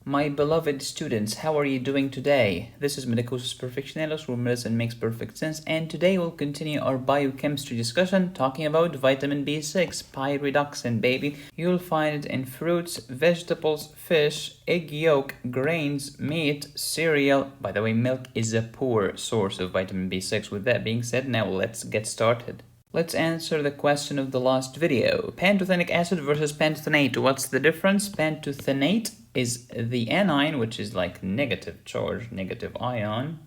My beloved students, how are you doing today? This is Medicosis Perfectionalis, where medicine makes perfect sense, and today we'll continue our biochemistry discussion talking about vitamin B6, pyridoxine, baby. You'll find it in fruits, vegetables, fish, egg yolk, grains, meat, cereal. By the way, milk is a poor source of vitamin B6. With that being said, now let's get started. Let's answer the question of the last video. Pantothenic acid versus pantothenate. What's the difference? Pantothenate is the anion, which is like negative charge, negative ion,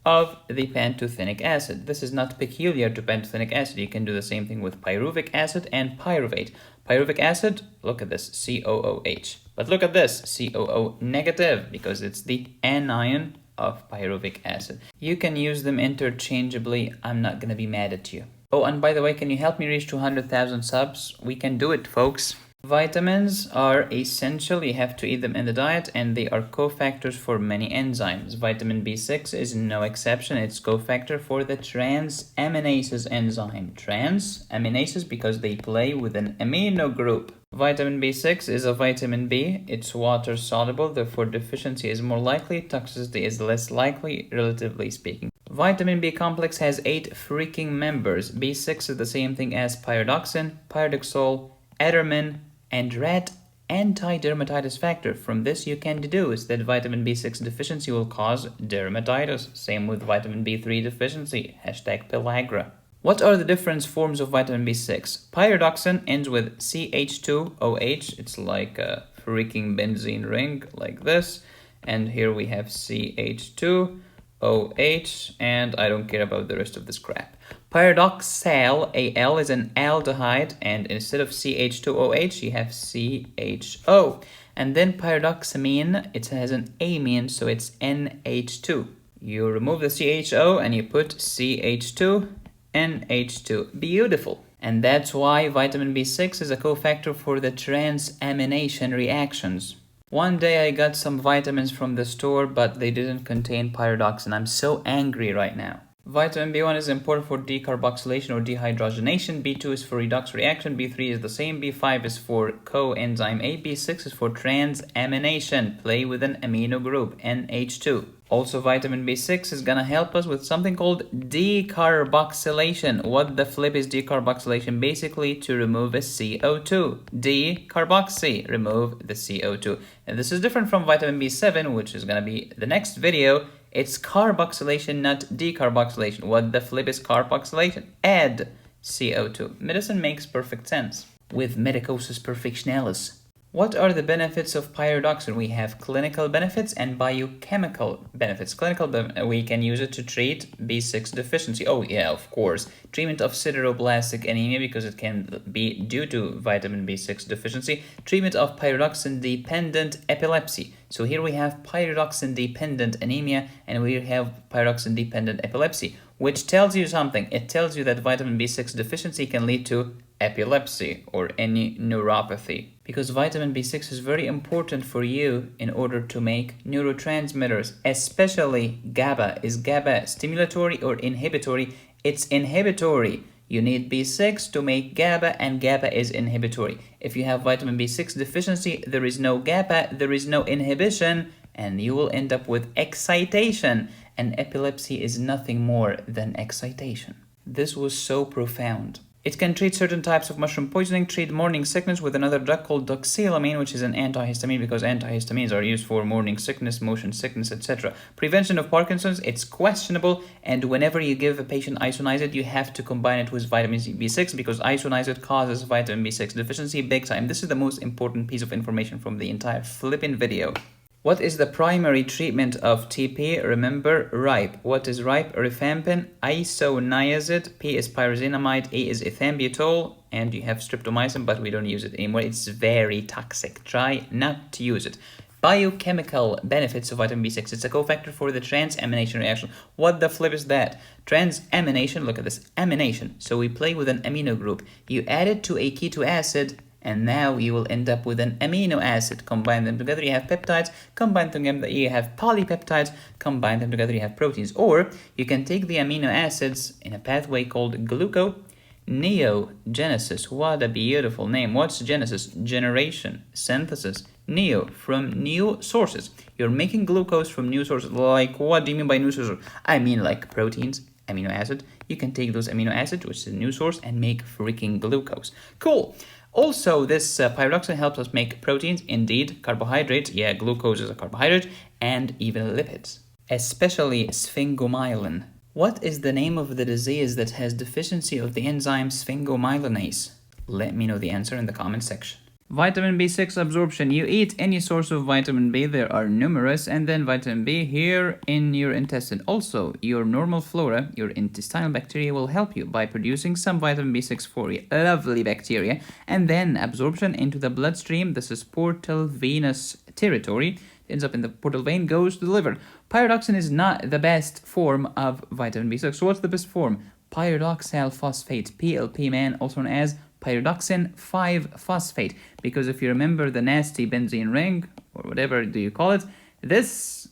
of the pantothenic acid. This is not peculiar to pantothenic acid. You can do the same thing with pyruvic acid and pyruvate. Pyruvic acid, look at this, COOH. But look at this, COO negative, because it's the anion of pyruvic acid. You can use them interchangeably. I'm not going to be mad at you. Oh, and by the way, can you help me reach 200,000 subs? We can do it, folks. Vitamins are essential. You have to eat them in the diet, and they are cofactors for many enzymes. Vitamin B6 is no exception. It's cofactor for the transaminases enzyme. Transaminases because they play with an amino group. Vitamin B6 is a vitamin B. It's water soluble, therefore deficiency is more likely, toxicity is less likely, relatively speaking. Vitamin B complex has 8 freaking members. B6 is the same thing as pyridoxine, pyridoxal, adermin, and rat anti-dermatitis factor. From this you can deduce that vitamin B6 deficiency will cause dermatitis. Same with vitamin B3 deficiency, hashtag pellagra. What are the different forms of vitamin B6? Pyridoxine ends with CH2OH. It's like a freaking benzene ring, like this. And here we have CH2OH, and I don't care about the rest of this crap. Pyridoxal, Al, is an aldehyde, and instead of CH2OH, you have CHO. And then pyridoxamine, it has an amine, so it's NH2. You remove the CHO and you put CH2, NH2. Beautiful. And that's why vitamin B6 is a cofactor for the transamination reactions. One day I got some vitamins from the store, but they didn't contain pyridoxine. I'm so angry right now. Vitamin B1 is important for decarboxylation or dehydrogenation. B2 is for redox reaction. B3 is the same. B5 is for coenzyme A. B6 is for transamination. Play with an amino group, NH2. Also, vitamin B6 is gonna help us with something called decarboxylation. What the flip is decarboxylation? Basically, to remove a CO2. Decarboxy, remove the CO2. And this is different from vitamin B7, which is gonna be the next video. It's carboxylation, not decarboxylation. What the flip is carboxylation? Add CO2. Medicine makes perfect sense. With Medicosis Perfectionalis. What are the benefits of pyridoxine? We have clinical benefits and biochemical benefits. Clinical, we can use it to treat B6 deficiency. Oh yeah, of course. Treatment of sideroblastic anemia because it can be due to vitamin B6 deficiency. Treatment of pyridoxine-dependent epilepsy. So here we have pyridoxine-dependent anemia and we have pyridoxine-dependent epilepsy, which tells you something. It tells you that vitamin B6 deficiency can lead to epilepsy or any neuropathy, because vitamin B6 is very important for you in order to make neurotransmitters, especially GABA. Is GABA stimulatory or inhibitory? It's inhibitory. You need B6 to make GABA, and GABA is inhibitory. If you have vitamin B6 deficiency, there is no GABA, there is no inhibition, and you will end up with excitation. And epilepsy is nothing more than excitation. This was so profound. It can treat certain types of mushroom poisoning, treat morning sickness with another drug called doxylamine, which is an antihistamine because antihistamines are used for morning sickness, motion sickness, etc. Prevention of Parkinson's, it's questionable, and whenever you give a patient isoniazid, you have to combine it with vitamin B6 because isoniazid causes vitamin B6 deficiency big time. This is the most important piece of information from the entire flipping video. What is the primary treatment of TP? Remember, RIPE. What is RIPE? Rifampin, isoniazid, P is pyrazinamide, A is ethambutol, and you have streptomycin, but we don't use it anymore. It's very toxic. Try not to use it. Biochemical benefits of vitamin B6. It's a cofactor for the transamination reaction. What the flip is that? Transamination, look at this, amination. So we play with an amino group. You add it to a keto acid, and now you will end up with an amino acid. Combine them together, you have peptides. Combine them together, you have polypeptides. Combine them together, you have proteins. Or you can take the amino acids in a pathway called gluconeogenesis. What a beautiful name. What's genesis? Generation, synthesis, New, from new sources. You're making glucose from new sources. Like, what do you mean by new sources? I mean like proteins, amino acid. You can take those amino acids, which is a new source, and make freaking glucose. Cool. Also, this pyridoxine helps us make proteins, indeed, carbohydrates, yeah, glucose is a carbohydrate, and even lipids, especially sphingomyelin. What is the name of the disease that has deficiency of the enzyme sphingomyelinase? Let me know the answer in the comment section. Vitamin B6 absorption. You eat any source of vitamin B, there are numerous, and then vitamin B here in your intestine. Also, your normal flora, your intestinal bacteria will help you by producing some vitamin B6 for you. Lovely bacteria. And then absorption into the bloodstream. This is portal venous territory. It ends up in the portal vein, goes to the liver. Pyridoxine is not the best form of vitamin B6. So what's the best form? Pyridoxal phosphate, PLP, man, also known as pyridoxine 5-phosphate, because if you remember the nasty benzene ring, or whatever do you call it, this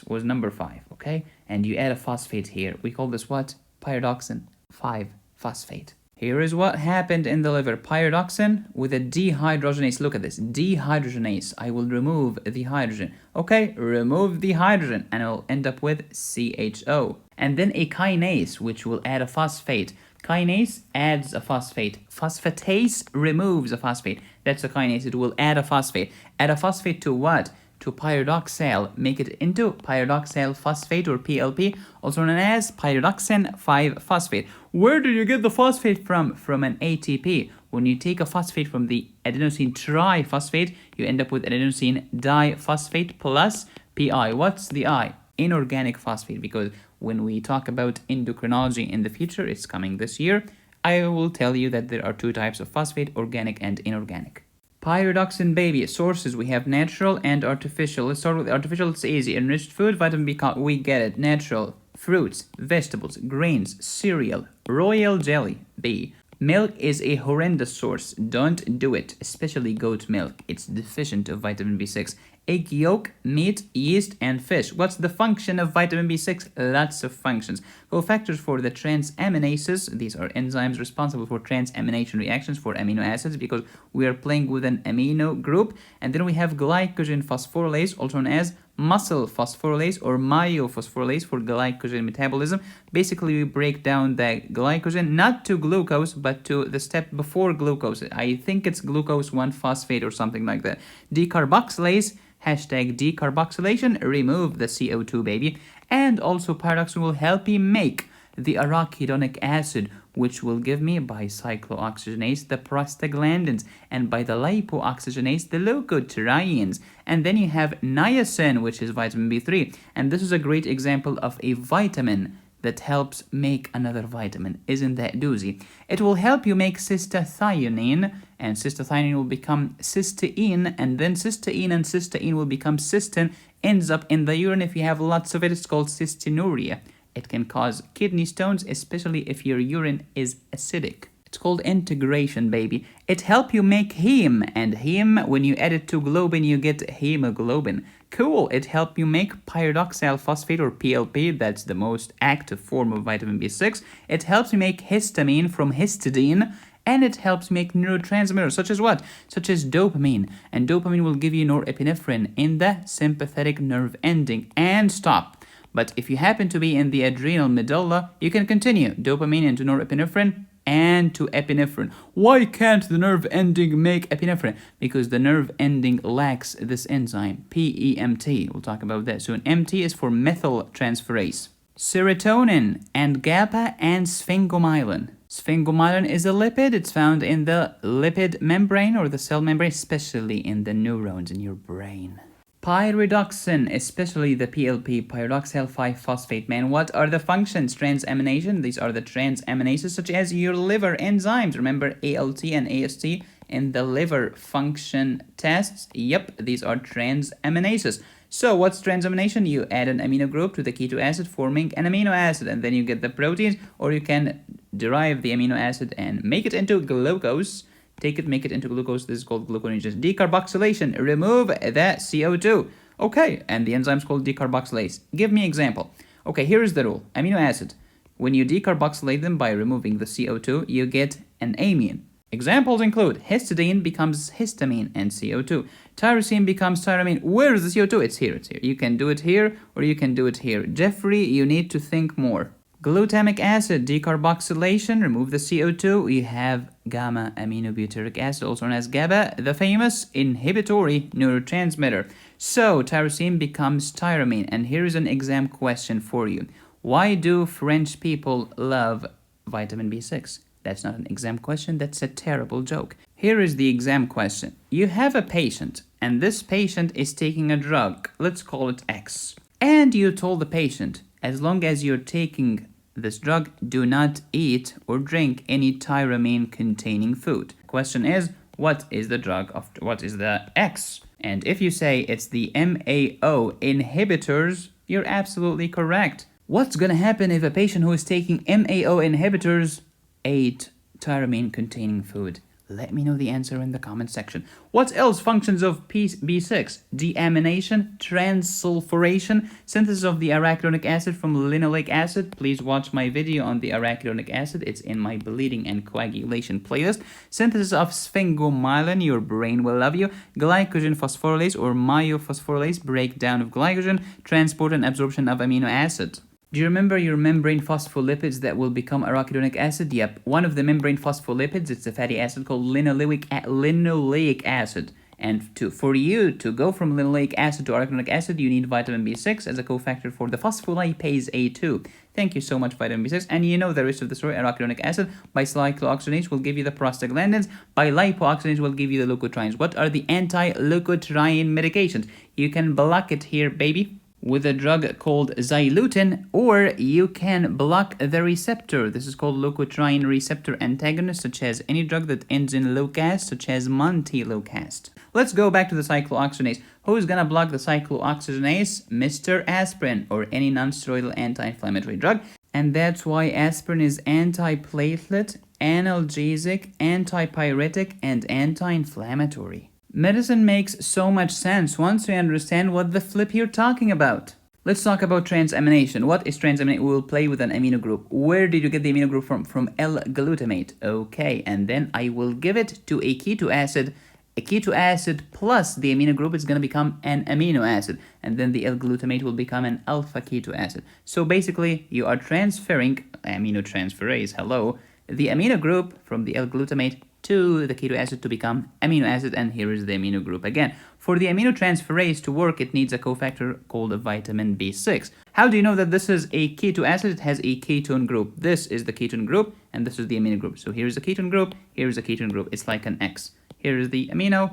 was number 5, okay? And you add a phosphate here. We call this what? Pyridoxine 5-phosphate. Here is what happened in the liver. Pyridoxine with a dehydrogenase. Look at this. Dehydrogenase. I will remove the hydrogen. Okay, remove the hydrogen, and I'll end up with CHO. And then a kinase, which will add a phosphate. Kinase adds a phosphate. Phosphatase removes a phosphate. That's a kinase. It will add a phosphate. Add a phosphate to what? To pyridoxal. Make it into pyridoxal phosphate, or PLP, also known as pyridoxine 5-phosphate. Where do you get the phosphate from? From an ATP. When you take a phosphate from the adenosine triphosphate, you end up with adenosine diphosphate plus PI. What's the I? Inorganic phosphate, because when we talk about endocrinology in the future, it's coming this year, I will tell you that there are 2 types of phosphate, organic and inorganic. Pyridoxine, baby. Sources, we have natural and artificial. Let's start with artificial. It's easy. Enriched food, vitamin B, we get it. Natural, fruits, vegetables, grains, cereal, royal jelly, B. Milk is a horrendous source. Don't do it, especially goat milk. It's deficient of vitamin B6. Egg yolk, meat, yeast, and fish. What's the function of vitamin B6? Lots of functions. Cofactors for the transaminases. These are enzymes responsible for transamination reactions for amino acids, because we are playing with an amino group. And then we have glycogen phosphorylase, also known as muscle phosphorylase or myophosphorylase for glycogen metabolism. Basically, we break down the glycogen not to glucose, but to the step before glucose. I think it's glucose 1-phosphate or something like that. Decarboxylase, hashtag decarboxylation, remove the CO2, baby. And also pyridoxine will help you make the arachidonic acid, which will give me by cyclooxygenase the prostaglandins, and by the lipooxygenase the leukotrienes. And then you have niacin, which is vitamin B3, and this is a great example of a vitamin that helps make another vitamin. Isn't that doozy? It will help you make cystathionine, and cystathionine will become cysteine, and then cysteine and cysteine will become cystine, ends up in the urine. If you have lots of it, it's called cystinuria. It can cause kidney stones, especially if your urine is acidic. It's called integration, baby. It helps you make heme, and heme, when you add it to globin, you get hemoglobin. Cool. It helps you make pyridoxal phosphate, or PLP. That's the most active form of vitamin B6. It helps you make histamine from histidine, and it helps make neurotransmitters, such as what? Such as dopamine. And dopamine will give you norepinephrine in the sympathetic nerve ending. And stop. But if you happen to be in the adrenal medulla, you can continue dopamine into norepinephrine and to epinephrine. Why can't the nerve ending make epinephrine? Because the nerve ending lacks this enzyme, PEMT. We'll talk about that soon. MT is for methyltransferase. Serotonin and GABA and sphingomyelin. Sphingomyelin is a lipid. It's found in the lipid membrane, or the cell membrane, especially in the neurons in your brain. Pyridoxine, especially the PLP, pyridoxal 5-phosphate, man. What are the functions? Transamination. These are the transaminases, such as your liver enzymes. Remember ALT and AST in the liver function tests? Yep, these are transaminases. So what's transamination? You add an amino group to the keto acid, forming an amino acid, and then you get the proteins, or you can derive the amino acid and make it into glucose. Take it, make it into glucose. This is called gluconeogenesis. Decarboxylation, remove the CO2. Okay, and the enzyme is called decarboxylase. Give me an example. Okay, here is the rule. Amino acid. When you decarboxylate them by removing the CO2, you get an amine. Examples include histidine becomes histamine and CO2. Tyrosine becomes tyramine. Where is the CO2? It's here, it's here. You can do it here or you can do it here. Jeffrey, you need to think more. Glutamic acid, decarboxylation, remove the CO2. We have gamma aminobutyric acid, also known as GABA, the famous inhibitory neurotransmitter. So, tyrosine becomes tyramine. And here is an exam question for you. Why do French people love vitamin B6? That's not an exam question, that's a terrible joke. Here is the exam question. You have a patient, and this patient is taking a drug. Let's call it X. And you told the patient, as long as you're taking this drug, do not eat or drink any tyramine containing food. Question is, what is the drug of what is the X? And if you say it's the MAO inhibitors, you're absolutely correct. What's gonna happen if a patient who is taking MAO inhibitors ate tyramine containing food? Let me know the answer in the comment section. What else functions of B6? Deamination, transsulfuration, synthesis of the arachidonic acid from linoleic acid. Please watch my video on the arachidonic acid. It's in my bleeding and coagulation playlist. Synthesis of sphingomyelin, your brain will love you. Glycogen phosphorylase or myophosphorylase, breakdown of glycogen, transport and absorption of amino acid. Do you remember your membrane phospholipids that will become arachidonic acid? Yep, one of the membrane phospholipids, it's a fatty acid called linoleic acid. And for you to go from linoleic acid to arachidonic acid, you need vitamin B6 as a cofactor for the phospholipase A2. Thank you so much, vitamin B6. And you know the rest of the story. Arachidonic acid by cyclooxygenase will give you the prostaglandins. By lipoxygenase will give you the leukotrienes. What are the anti-leukotriene medications? You can block it here, baby, with a drug called xylutin, or you can block the receptor. This is called leukotriene receptor antagonist, such as any drug that ends in locast, such as montelukast. Let's go back to the cyclooxygenase. Who's gonna block the cyclooxygenase? Mr. Aspirin, or any non-steroidal anti-inflammatory drug. And that's why aspirin is anti-platelet, analgesic, antipyretic, and anti-inflammatory. Medicine makes so much sense once we understand what the flip you're talking about. Let's talk about transamination. What is transamination? We will play with an amino group. Where did you get the amino group from? From L-glutamate. Okay, and then I will give it to a keto acid. A keto acid plus the amino group is going to become an amino acid. And then the L-glutamate will become an alpha keto acid. So basically, you are transferring aminotransferase, hello, the amino group from the L-glutamate to the keto acid to become amino acid, and here is the amino group again. For the aminotransferase to work, it needs a cofactor called a vitamin B6. How do you know that this is a keto acid? It has a ketone group. This is the ketone group, and this is the amino group. So here's the ketone group, here's the ketone group. It's like an X. Here is the amino,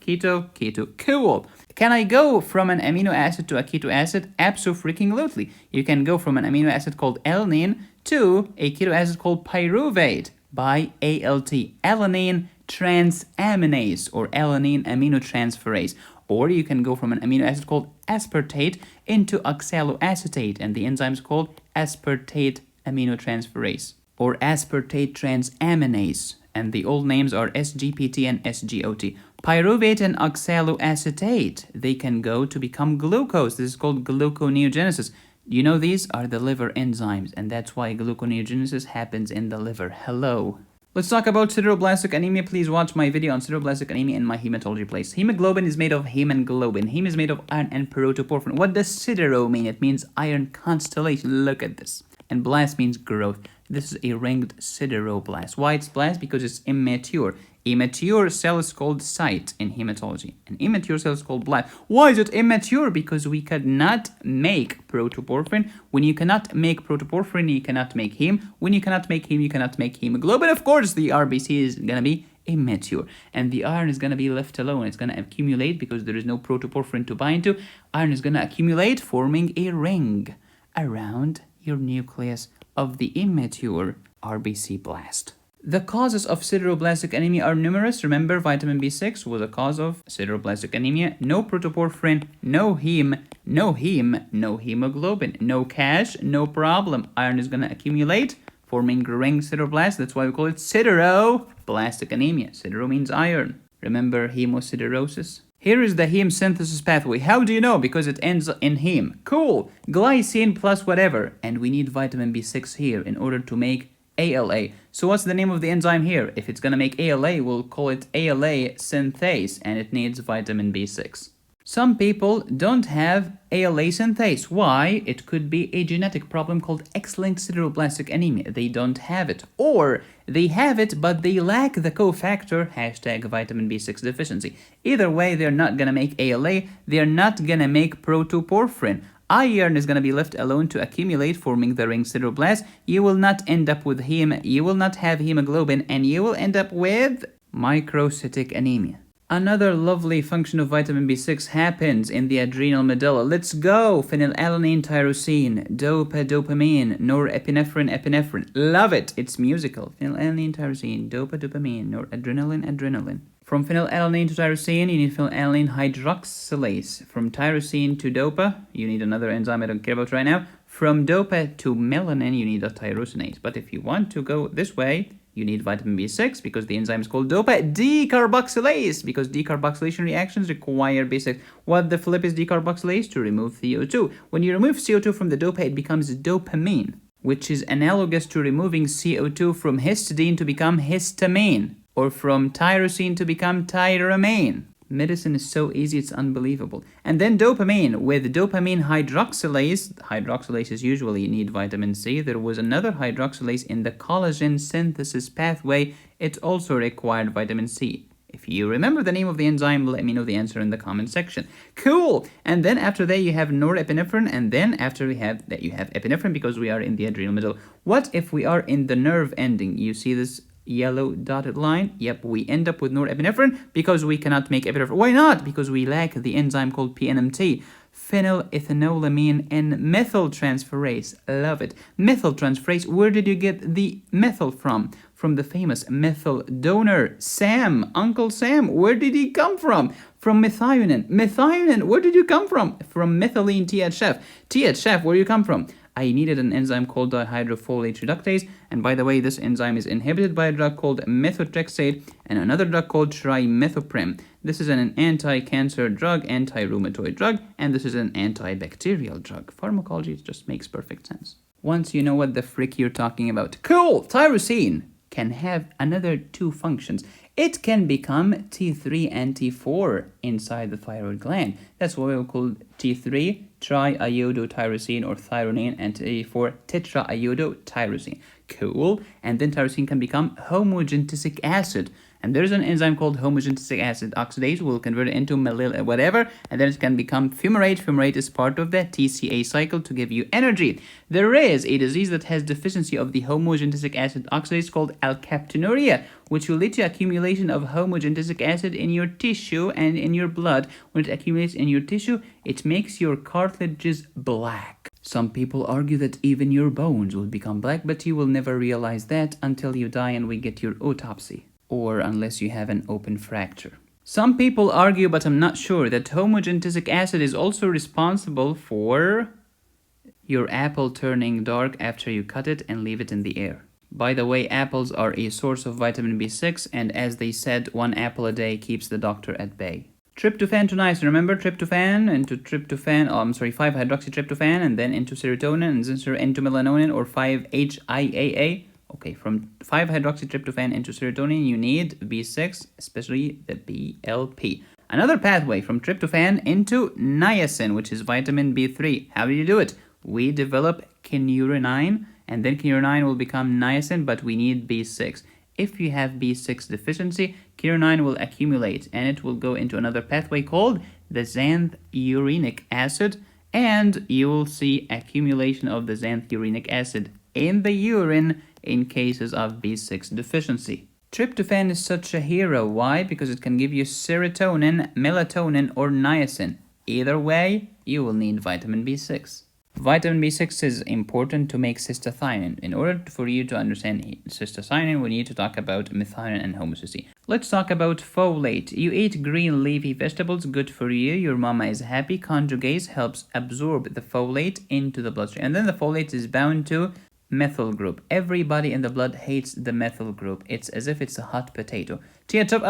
keto, cool. Can I go from an amino acid to a keto acid? Abso-freaking-lutely. You can go from an amino acid called alanine to a keto acid called pyruvate by ALT, alanine transaminase, or alanine aminotransferase. Or you can go from an amino acid called aspartate into oxaloacetate, and the enzyme is called aspartate aminotransferase, or aspartate transaminase, and the old names are SGPT and SGOT. Pyruvate and oxaloacetate, they can go to become glucose. This is called gluconeogenesis. You know these are the liver enzymes, and that's why gluconeogenesis happens in the liver. Hello. Let's talk about sideroblastic anemia. Please watch my video on sideroblastic anemia in my hematology playlist. Hemoglobin is made of hemoglobin. Heme is made of iron and protoporphyrin. What does sidero mean? It means iron constellation. Look at this. And blast means growth. This is a ringed sideroblast. Why it's blast? Because it's immature. A mature cell is called cyte in hematology. An immature cell is called blast. Why is it immature? Because we could not make protoporphyrin. When you cannot make protoporphyrin, you cannot make heme. When you cannot make heme, you cannot make hemoglobin. Of course, the RBC is going to be immature. And the iron is going to be left alone. It's going to accumulate because there is no protoporphyrin to bind to. Iron is going to accumulate, forming a ring around your nucleus of the immature RBC blast. The causes of sideroblastic anemia are numerous. Remember, vitamin B6 was a cause of sideroblastic anemia. No protoporphyrin, no heme, no hemoglobin, no cash, no problem. Iron is going to accumulate, forming ring sideroblast. That's why we call it sideroblastic anemia. Sidero means iron. Remember hemosiderosis? Here is the heme synthesis pathway. How do you know? Because it ends in heme. Cool. Glycine plus whatever. And we need vitamin B6 here in order to make ALA. So what's the name of the enzyme here? If it's going to make ALA, we'll call it ALA synthase, and it needs vitamin B6. Some people don't have ALA synthase. Why? It could be a genetic problem called X-linked sideroblastic anemia. They don't have it. Or they have it, but they lack the cofactor, #vitamin B6 deficiency. Either way, they're not going to make ALA. They're not going to make protoporphyrin. Iron is going to be left alone to accumulate, forming the ring sideroblast. You will not end up with heme. You will not have hemoglobin, and you will end up with microcytic anemia. Another lovely function of vitamin B6 happens in the adrenal medulla. Let's go! Phenylalanine, tyrosine, dopamine, norepinephrine. Love it! It's musical. Phenylalanine, tyrosine, dopamine, noradrenaline. From phenylalanine to tyrosine, you need phenylalanine hydroxylase. From tyrosine to dopa, you need another enzyme I don't care about right now. From dopa to melanin, you need a tyrosinase. But if you want to go this way, you need vitamin B6 because the enzyme is called dopa decarboxylase, because decarboxylation reactions require B6. What the flip is decarboxylase? To remove CO2. When you remove CO2 from the dopa, it becomes dopamine, which is analogous to removing CO2 from histidine to become histamine, or from tyrosine to become tyramine. Medicine is so easy, it's unbelievable. And then dopamine, with dopamine hydroxylases usually need vitamin C. There was another hydroxylase in the collagen synthesis pathway. It also required vitamin C. If you remember the name of the enzyme, let me know the answer in the comment section. Cool! And then after that, you have norepinephrine, and then after we have that, you have epinephrine because we are in the adrenal medulla. What if we are in the nerve ending? You see this yellow dotted line? Yep, we end up with norepinephrine because we cannot make epinephrine. Why not? Because we lack the enzyme called PNMT, phenylethanolamine and methyltransferase. Love it. Methyltransferase, where did you get the methyl from? From the famous methyl donor, Sam, Uncle Sam. Where did he come from? From methionine. Methionine, where did you come from? From methylene THF. THF, where do you come from? I needed an enzyme called dihydrofolate reductase, and by the way, this enzyme is inhibited by a drug called methotrexate and another drug called trimethoprim. This is an anti-cancer drug, anti-rheumatoid drug, and this is an antibacterial drug. Pharmacology just makes perfect sense once you know what the frick you're talking about. Cool! Tyrosine can have another two functions. It can become T3 and T4 inside the thyroid gland. That's what we'll call T3 triiodotyrosine or thyronine, and T4 tetraiodotyrosine. Cool. And then tyrosine can become homogenesic acid. And there's an enzyme called homogenesic acid oxidase. We'll convert it into whatever, and then it can become fumarate. Fumarate is part of the TCA cycle to give you energy. There is a disease that has deficiency of the homogenesic acid oxidase called alkaptonuria, which will lead to accumulation of homogenesic acid in your tissue and in your blood. When it accumulates in your tissue, it makes your cartilages black. Some people argue that even your bones will become black, but you will never realize that until you die and we get your autopsy, or unless you have an open fracture. Some people argue, but I'm not sure, that homogenesic acid is also responsible for your apple turning dark after you cut it and leave it in the air. By the way, apples are a source of vitamin B6, and as they said, 1 apple a day keeps the doctor at bay. Tryptophan to niacin. Remember tryptophan into 5-hydroxytryptophan, and then into serotonin, and then into melatonin, or 5-HIAA. Okay, from 5-hydroxytryptophan into serotonin, you need B6, especially the BLP. Another pathway from tryptophan into niacin, which is vitamin B3. How do you do it? We develop kynurenine, and then kynurenine will become niacin, but we need B6. If you have B6 deficiency, kynurenine will accumulate, and it will go into another pathway called the xanthurenic acid, and you will see accumulation of the xanthurenic acid in the urine in cases of B6 deficiency. Tryptophan is such a hero. Why? Because it can give you serotonin, melatonin, or niacin. Either way, you will need vitamin B6. Vitamin B6 is important to make cystathionine. In order for you to understand cystathionine, we need to talk about methionine and homocysteine. Let's talk about folate. You eat green leafy vegetables, good for you. Your mama is happy. Conjugase helps absorb the folate into the bloodstream. And then the folate is bound to methyl group. Everybody in the blood hates the methyl group. It's as if it's a hot potato. THF,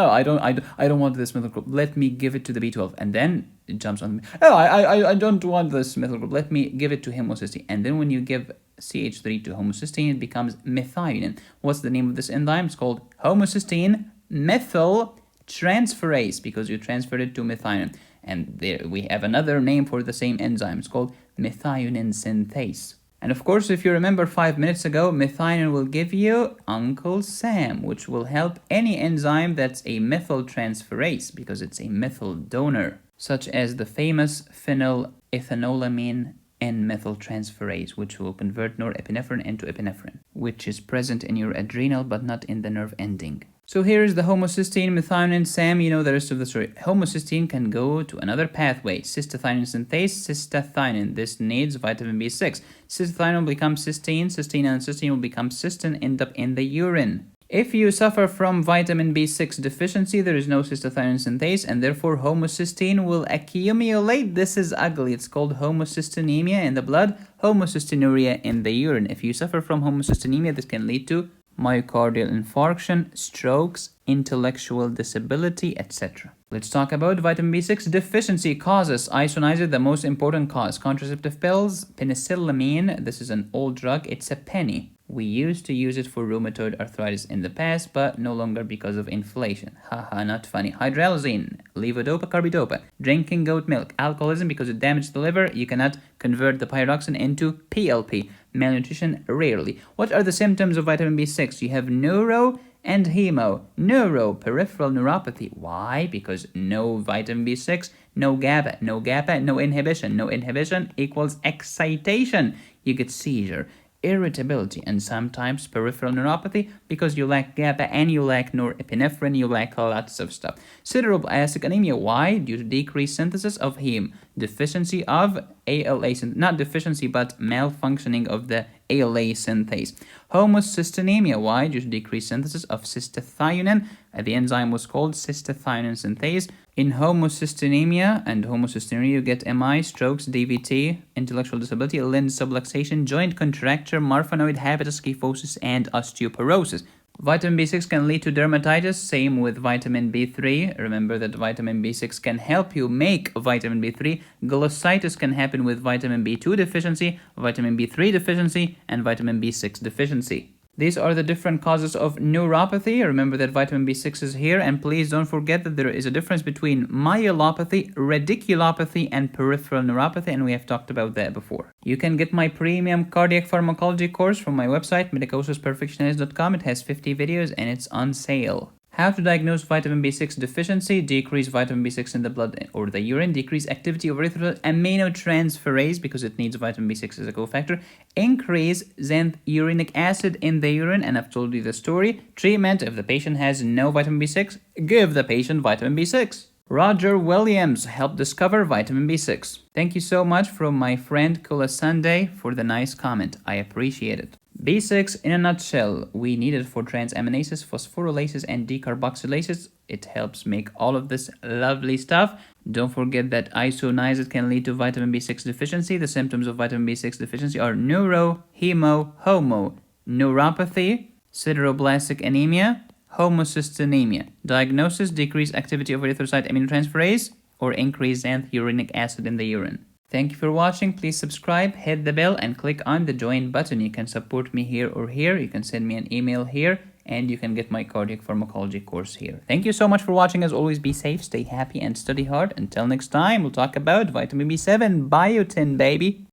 I don't want this methyl group. Let me give it to the B12. And then jumps on me. Oh, I don't want this methyl group. Let me give it to homocysteine. And then when you give CH3 to homocysteine, it becomes methionine. What's the name of this enzyme? It's called homocysteine methyl transferase because you transferred it to methionine. And there we have another name for the same enzyme. It's called methionine synthase. And of course, if you remember 5 minutes ago, methionine will give you Uncle Sam, which will help any enzyme that's a methyl transferase because it's a methyl donor, such as the famous phenylethanolamine N-methyl transferase, which will convert norepinephrine into epinephrine, which is present in your adrenal but not in the nerve ending. So here is the homocysteine, methionine, Sam, you know the rest of the story. Homocysteine can go to another pathway, cystathionine synthase, cystathionine. This needs vitamin B6. Cystathionine will become cysteine, cysteine and cysteine will become cystine, end up in the urine. If you suffer from vitamin B6 deficiency, there is no cystathionine synthase, and therefore homocysteine will accumulate. This is ugly. It's called homocystinemia in the blood, homocystinuria in the urine. If you suffer from homocystinemia, this can lead to myocardial infarction, strokes, intellectual disability, etc. Let's talk about vitamin B6 deficiency causes. Isoniazid, the most important cause. Contraceptive pills, penicillamine, this is an old drug, it's a penny. We used to use it for rheumatoid arthritis in the past, but no longer because of inflation. Haha, not funny. Hydralazine, levodopa, carbidopa. Drinking goat milk, alcoholism because it damages the liver. You cannot convert the pyridoxine into PLP. Malnutrition, rarely. What are the symptoms of vitamin B6? You have neuro and hemo. Neuro, peripheral neuropathy. Why? Because no vitamin B6, no GABA. No GABA, no inhibition. No inhibition equals excitation. You get seizure, irritability, and sometimes peripheral neuropathy because you lack GABA and you lack norepinephrine, you lack lots of stuff. Sideroblastic anemia, why? Due to decreased synthesis of heme. Deficiency of ALA, not deficiency, but malfunctioning of the ALA synthase. Homocystinemia, why? Due to decreased synthesis of cystathionine. The enzyme was called cystathionine synthase. In homocystinemia and homocystinuria, you get MI, strokes, DVT, intellectual disability, lens subluxation, joint contracture, marfanoid habitus, kyphosis, and osteoporosis. Vitamin B6 can lead to dermatitis, same with vitamin B3. Remember that vitamin B6 can help you make vitamin B3. Glossitis can happen with vitamin B2 deficiency, vitamin B3 deficiency, and vitamin B6 deficiency. These are the different causes of neuropathy. Remember that vitamin B6 is here, and please don't forget that there is a difference between myelopathy, radiculopathy, and peripheral neuropathy, and we have talked about that before. You can get my premium cardiac pharmacology course from my website, medicosisperfectionist.com. It has 50 videos and it's on sale. How to diagnose vitamin B6 deficiency: decrease vitamin B6 in the blood or the urine, decrease activity of erythrocyte aminotransferase because it needs vitamin B6 as a cofactor, increase xanthurenic acid in the urine, and I've told you the story. Treatment: if the patient has no vitamin B6, give the patient vitamin B6. Roger Williams helped discover vitamin B6. Thank you so much from my friend Kula Sunday for the nice comment. I appreciate it. B6 in a nutshell, we need it for transaminases, phosphorylases, and decarboxylases. It helps make all of this lovely stuff. Don't forget that isoniazid can lead to vitamin B6 deficiency. The symptoms of vitamin B6 deficiency are neuro, hemo, homo, neuropathy, sideroblastic anemia, homocystinemia. Diagnosis: decreased activity of erythrocyte aminotransferase or increased xanthurenic acid in the urine. Thank you for watching. Please subscribe, hit the bell, and click on the join button. You can support me here or here. You can send me an email here, and you can get my cardiac pharmacology course here. Thank you so much for watching. As always, be safe, stay happy, and study hard. Until next time, we'll talk about vitamin B7, biotin, baby.